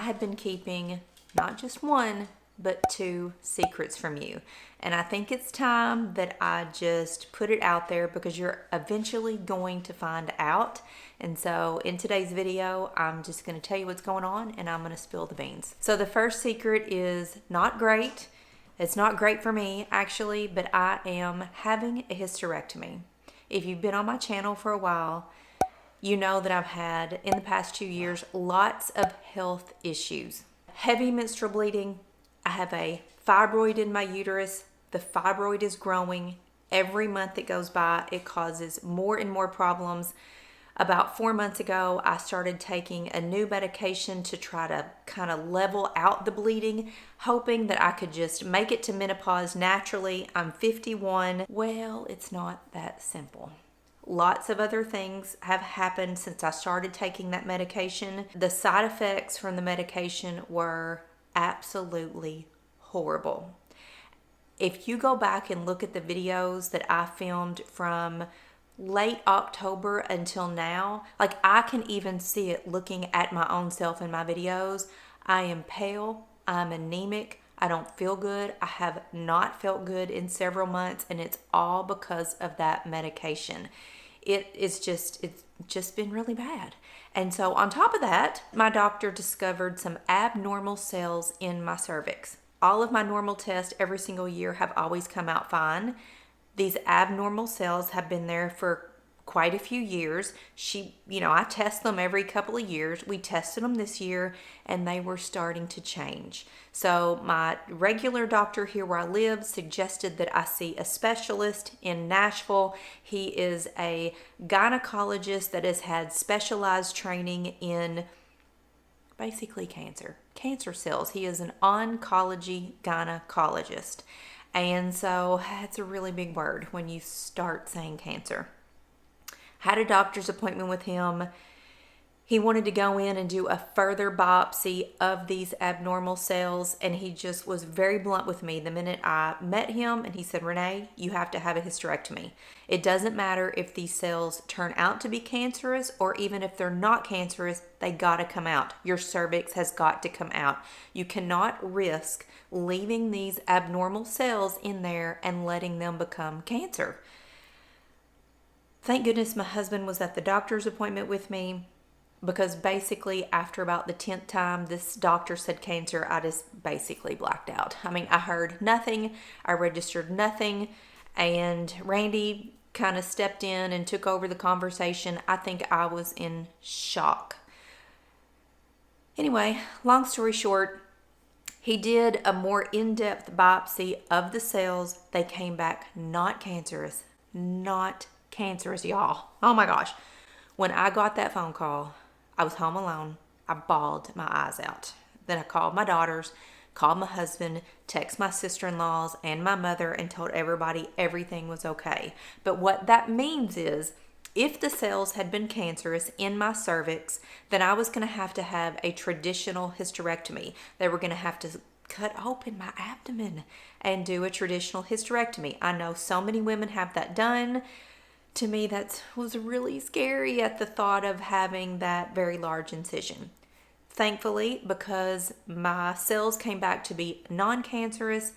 had been keeping not just one, but 2 secrets from you. And I think it's time that I just put it out there because you're eventually going to find out. And so in today's video, I'm just going to tell you what's going on and I'm going to spill the beans. So the first secret is not great. It's not great for me actually, but I am having a hysterectomy. If you've been on my channel for a while, you know that I've had in the past 2 years lots of health issues. Heavy menstrual bleeding. I have a fibroid in my uterus. The fibroid is growing. Every month that goes by, it causes more and more problems. About 4 months ago, I started taking a new medication to try to kind of level out the bleeding, hoping that I could just make it to menopause naturally. I'm 51. Well, it's not that simple. Lots of other things have happened since I started taking that medication. The side effects from the medication were absolutely horrible. If you go back and look at the videos that I filmed from late October until now, like I can even see it looking at my own self in my videos. I am pale, I'm anemic, I don't feel good. I have not felt good in several months, and it's all because of that medication. It's just been really bad. And so on top of that, my doctor discovered some abnormal cells in my cervix. All of my normal tests every single year have always come out fine. These abnormal cells have been there for quite a few years. I test them every couple of years. We tested them this year and they were starting to change. So my regular doctor here where I live suggested that I see a specialist in Nashville. He is a gynecologist that has had specialized training in basically cancer cells. He is an oncology gynecologist. And so that's a really big word when you start saying cancer. Had a doctor's appointment with him. He wanted to go in and do a further biopsy of these abnormal cells, and he just was very blunt with me the minute I met him, and he said, Renee, you have to have a hysterectomy. It doesn't matter if these cells turn out to be cancerous or even if they're not cancerous, they gotta come out. Your cervix has got to come out. You cannot risk leaving these abnormal cells in there and letting them become cancer. Thank goodness my husband was at the doctor's appointment with me, because basically after about the 10th time this doctor said cancer, I just basically blacked out. I mean, I heard nothing, I registered nothing, and Randy kind of stepped in and took over the conversation. I think I was in shock. Anyway, long story short, he did a more in-depth biopsy of the cells. They came back not cancerous, y'all. Oh my gosh. When I got that phone call, I was home alone. I bawled my eyes out. Then I called my daughters, called my husband, texted my sister-in-laws and my mother, and told everybody everything was okay. But what that means is, if the cells had been cancerous in my cervix, then I was going to have a traditional hysterectomy. They were going to have to cut open my abdomen and do a traditional hysterectomy. I know so many women have that done. To me, that was really scary at the thought of having that very large incision. Thankfully, because my cells came back to be non-cancerous,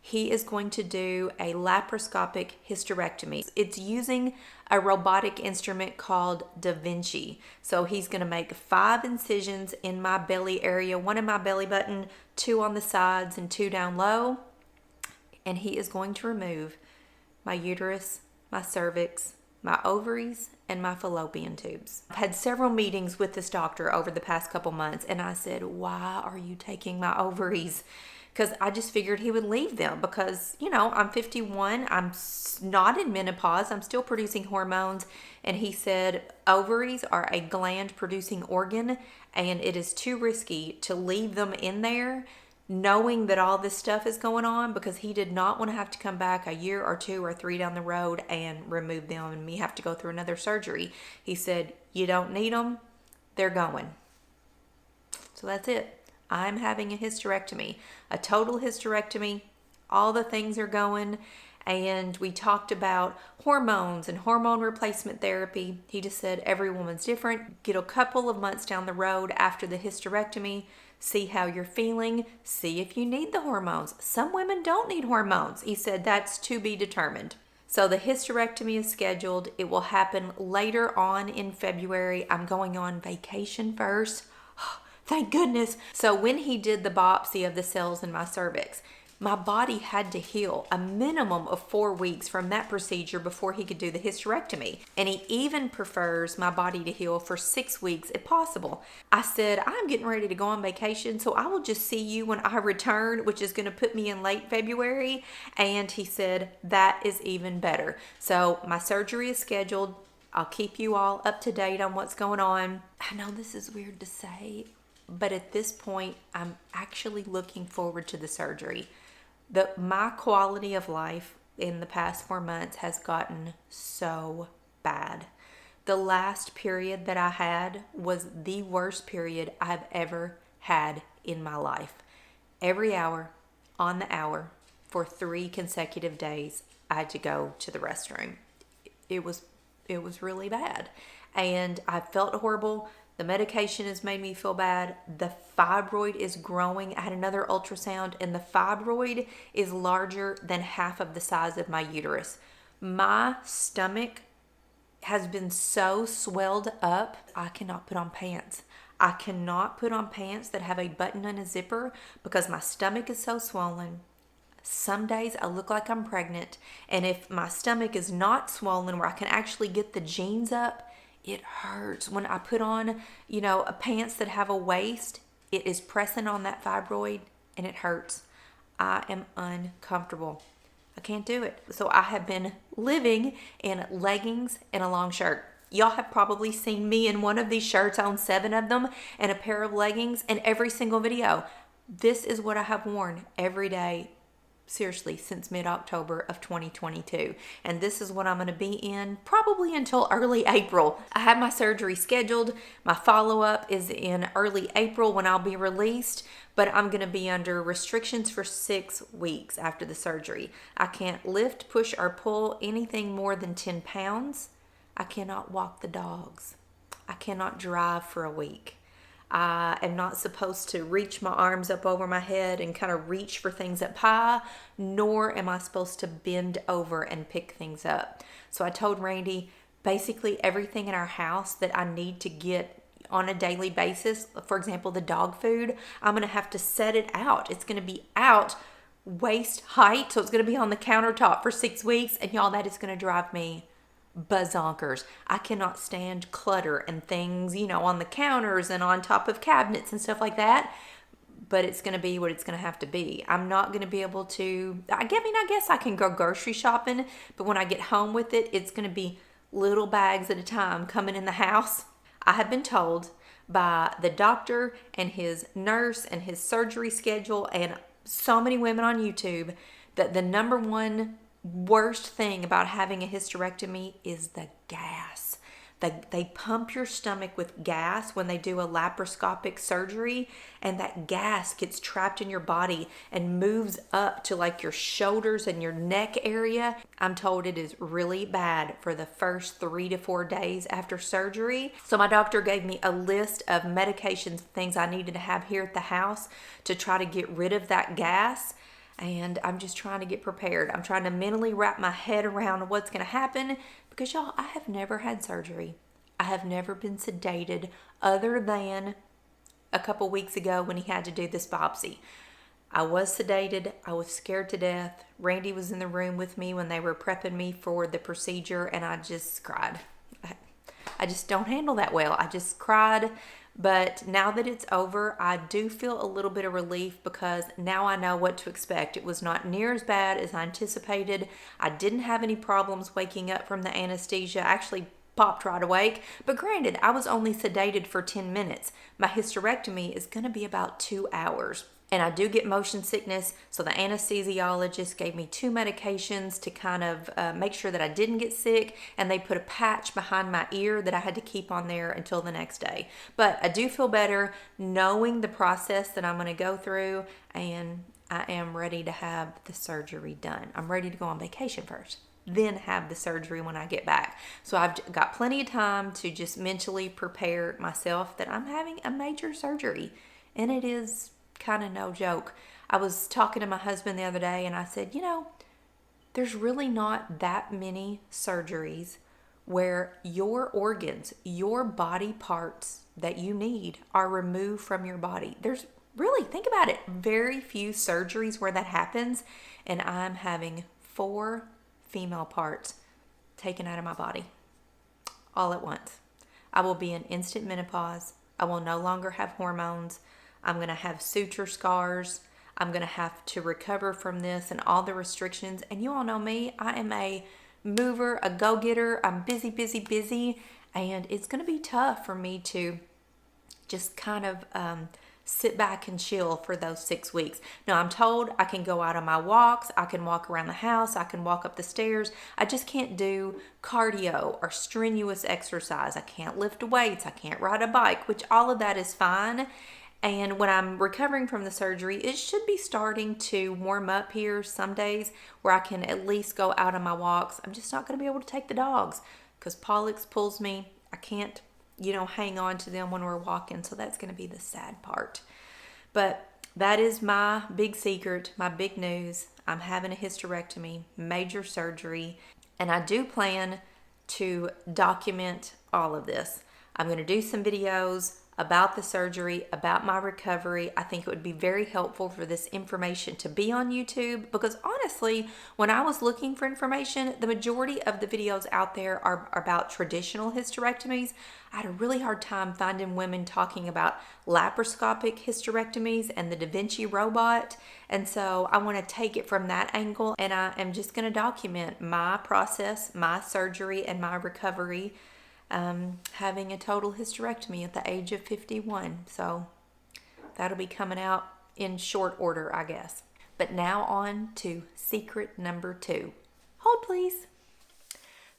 he is going to do a laparoscopic hysterectomy. It's using a robotic instrument called Da Vinci. So he's going to make 5 incisions in my belly area, 1 in my belly button, 2 on the sides, and 2 down low. And he is going to remove my uterus, my cervix, my ovaries, and my fallopian tubes. I've had several meetings with this doctor over the past couple months, and I said, why are you taking my ovaries? Because I just figured he would leave them because, I'm 51, I'm not in menopause, I'm still producing hormones, and he said ovaries are a gland producing organ, and it is too risky to leave them in there knowing that all this stuff is going on, because he did not want to have to come back a year or 2 or 3 down the road and remove them and me have to go through another surgery. He said, you don't need them, they're going. So that's it. I'm having a hysterectomy, a total hysterectomy. All the things are going, and we talked about hormones and hormone replacement therapy. He just said every woman's different. Get a couple of months down the road after the hysterectomy, see how you're feeling, see if you need the hormones. Some women don't need hormones. He said that's to be determined. So the hysterectomy is scheduled. It will happen later on in February. I'm going on vacation first. Thank goodness. So when he did the biopsy of the cells in my cervix, my body had to heal a minimum of 4 weeks from that procedure before he could do the hysterectomy. And he even prefers my body to heal for 6 weeks if possible. I said, I'm getting ready to go on vacation, so I will just see you when I return, which is going to put me in late February. And he said, that is even better. So my surgery is scheduled. I'll keep you all up to date on what's going on. I know this is weird to say, but at this point, I'm actually looking forward to the surgery. My quality of life in the past 4 months has gotten so bad. The last period that I had was the worst period I've ever had in my life. Every hour, on the hour, for 3 consecutive days, I had to go to the restroom. It was really bad. And I felt horrible. The medication has made me feel bad. The fibroid is growing. I had another ultrasound, and the fibroid is larger than half of the size of my uterus. My stomach has been so swelled up, I cannot put on pants. I cannot put on pants that have a button and a zipper because my stomach is so swollen. Some days I look like I'm pregnant, and if my stomach is not swollen where I can actually get the jeans up, it hurts. When I put on, pants that have a waist, it is pressing on that fibroid and it hurts. I am uncomfortable. I can't do it. So I have been living in leggings and a long shirt. Y'all have probably seen me in one of these shirts. I own 7 of them and a pair of leggings in every single video. This is what I have worn every day, seriously, since mid-October of 2022. And this is what I'm going to be in probably until early April. I have my surgery scheduled. My follow-up is in early April when I'll be released, but I'm going to be under restrictions for 6 weeks after the surgery. I can't lift, push, or pull anything more than 10 pounds. I cannot walk the dogs. I cannot drive for a week. I am not supposed to reach my arms up over my head and kind of reach for things up high, nor am I supposed to bend over and pick things up. So I told Randy basically everything in our house that I need to get on a daily basis. For example, the dog food, I'm going to have to set it out. It's going to be out waist height, so it's going to be on the countertop for 6 weeks. And y'all, that is going to drive me bazonkers. I cannot stand clutter and things, on the counters and on top of cabinets and stuff like that. But it's going to be what it's going to have to be. I'm not going to be able to, I guess I can go grocery shopping, but when I get home with it, it's going to be little bags at a time coming in the house. I have been told by the doctor and his nurse and his surgery schedule and so many women on YouTube that the number one worst thing about having a hysterectomy is the gas. They pump your stomach with gas when they do a laparoscopic surgery, and that gas gets trapped in your body and moves up to like your shoulders and your neck area. I'm told it is really bad for the first 3 to 4 days after surgery. So my doctor gave me a list of medications, things I needed to have here at the house to try to get rid of that gas. And I'm just trying to get prepared. I'm trying to mentally wrap my head around what's going to happen because, y'all, I have never had surgery. I have never been sedated other than a couple weeks ago when he had to do this biopsy. I was sedated. I was scared to death. Randy was in the room with me when they were prepping me for the procedure, and I just cried. I just don't handle that well. I just cried. But now that it's over, I do feel a little bit of relief because now I know what to expect. It was not near as bad as I anticipated. I didn't have any problems waking up from the anesthesia. I actually popped right awake. But granted, I was only sedated for 10 minutes. My hysterectomy is going to be about 2 hours. And I do get motion sickness, so the anesthesiologist gave me 2 medications to kind of make sure that I didn't get sick, and they put a patch behind my ear that I had to keep on there until the next day. But I do feel better knowing the process that I'm going to go through, and I am ready to have the surgery done. I'm ready to go on vacation first, then have the surgery when I get back. So I've got plenty of time to just mentally prepare myself that I'm having a major surgery. and it is kind of no joke. I was talking to my husband the other day and I said, you know, there's really not that many surgeries where your organs, your body parts that you need are removed from your body. There's really, think about it, very few surgeries where that happens, and I'm having 4 female parts taken out of my body all at once. I will be in instant menopause. I will no longer have hormones. I'm going to have suture scars. I'm going to have to recover from this and all the restrictions. And you all know me, I am a mover, a go-getter. I'm busy, busy, busy. And it's going to be tough for me to just kind of sit back and chill for those 6 weeks. Now, I'm told I can go out on my walks. I can walk around the house. I can walk up the stairs. I just can't do cardio or strenuous exercise. I can't lift weights. I can't ride a bike, which all of that is fine. And when I'm recovering from the surgery, it should be starting to warm up here some days where I can at least go out on my walks. I'm just not going to be able to take the dogs because Pollux pulls me. I can't, hang on to them when we're walking. So that's going to be the sad part. But that is my big secret, my big news. I'm having a hysterectomy, major surgery, and I do plan to document all of this. I'm going to do some videos about the surgery, about my recovery. I think it would be very helpful for this information to be on YouTube because honestly, when I was looking for information, the majority of the videos out there are about traditional hysterectomies. I had a really hard time finding women talking about laparoscopic hysterectomies and the Da Vinci robot. And so I want to take it from that angle, and I am just going to document my process, my surgery, and my recovery. Having a total hysterectomy at the age of 51. So that'll be coming out in short order, I guess. But now on to secret number 2. Hold please.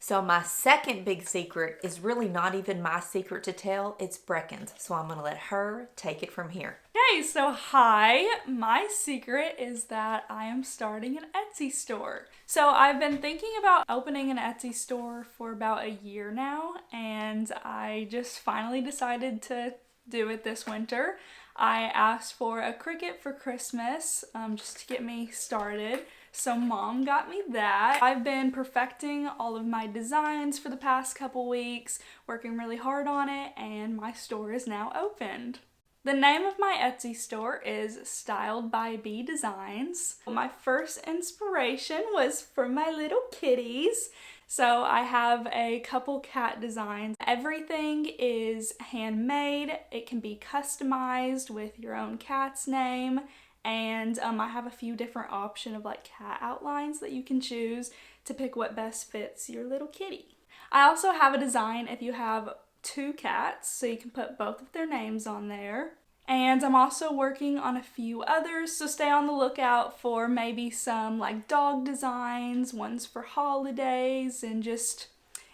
So my second big secret is really not even my secret to tell. It's Brecken's. So I'm going to let her take it from here. Okay, so hi. My secret is that I am starting an Etsy store. So I've been thinking about opening an Etsy store for about a year now, and I just finally decided to do it this winter. I asked for a Cricut for Christmas just to get me started. So Mom got me that. I've been perfecting all of my designs for the past couple weeks, working really hard on it, and my store is now opened. The name of my Etsy store is Styled by B Designs. My first inspiration was from my little kitties. So I have a couple cat designs. Everything is handmade. It can be customized with your own cat's name. And I have a few different options of like cat outlines that you can choose to pick what best fits your little kitty. I also have a design if you have 2 cats, so you can put both of their names on there. And I'm also working on a few others, so stay on the lookout for maybe some like dog designs, ones for holidays, and just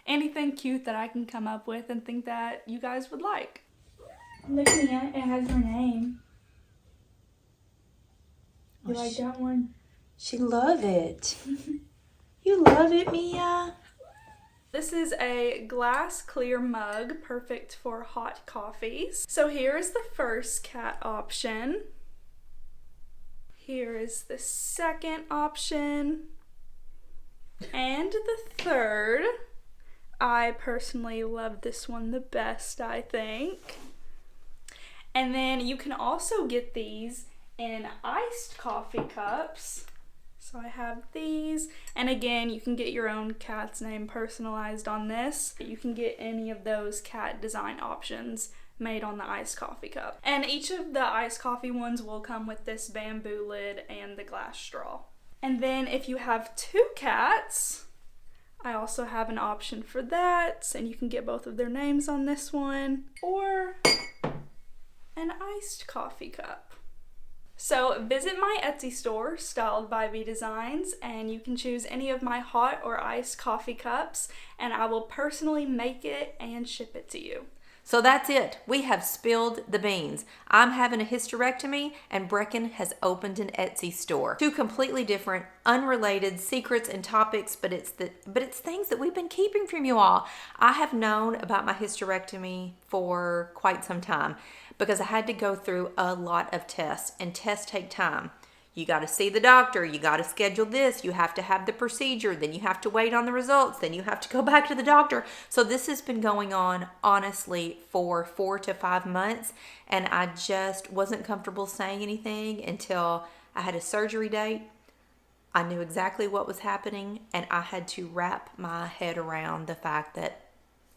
anything cute that I can come up with and think that you guys would like. Look, Mia, it has your name. You like that one? She love it. You love it, Mia. This is a glass clear mug, perfect for hot coffees. So here is the first cat option. Here is the second option. And the third. I personally love this one the best, I think. And then you can also get these in iced coffee cups. So I have these, and again, you can get your own cat's name personalized on this. You can get any of those cat design options made on the iced coffee cup. And each of the iced coffee ones will come with this bamboo lid and the glass straw. And then if you have 2 cats, I also have an option for that, and you can get both of their names on this one, or an iced coffee cup. So visit my Etsy store, Styled by B Designs, and you can choose any of my hot or iced coffee cups, and I will personally make it and ship it to you. So that's it. We have spilled the beans. I'm having a hysterectomy, and Brecken has opened an Etsy store. 2 completely different, unrelated secrets and topics, but it's things that we've been keeping from you all. I have known about my hysterectomy for quite some time, because I had to go through a lot of tests, and tests take time. You got to see the doctor, you got to schedule this, you have to have the procedure, then you have to wait on the results, then you have to go back to the doctor. So this has been going on honestly for 4 to 5 months, and I just wasn't comfortable saying anything until I had a surgery date. I knew exactly what was happening, and I had to wrap my head around the fact that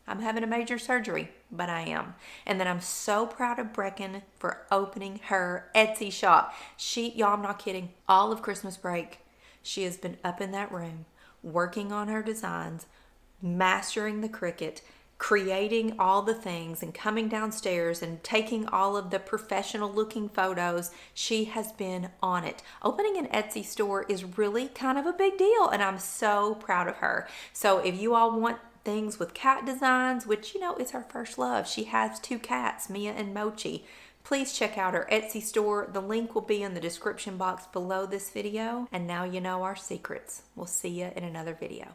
I'm having a major surgery, but I am. And then I'm so proud of Brecken for opening her Etsy shop. Y'all, I'm not kidding, all of Christmas break, she has been up in that room, working on her designs, mastering the Cricut, creating all the things, and coming downstairs and taking all of the professional looking photos. She has been on it. Opening an Etsy store is really kind of a big deal, and I'm so proud of her. So if you all want things with cat designs, which is her first love, she has 2 cats, Mia and Mochi, please check out her Etsy store. The link will be in the description box below this video. And now you know our secrets. We'll see you in another video.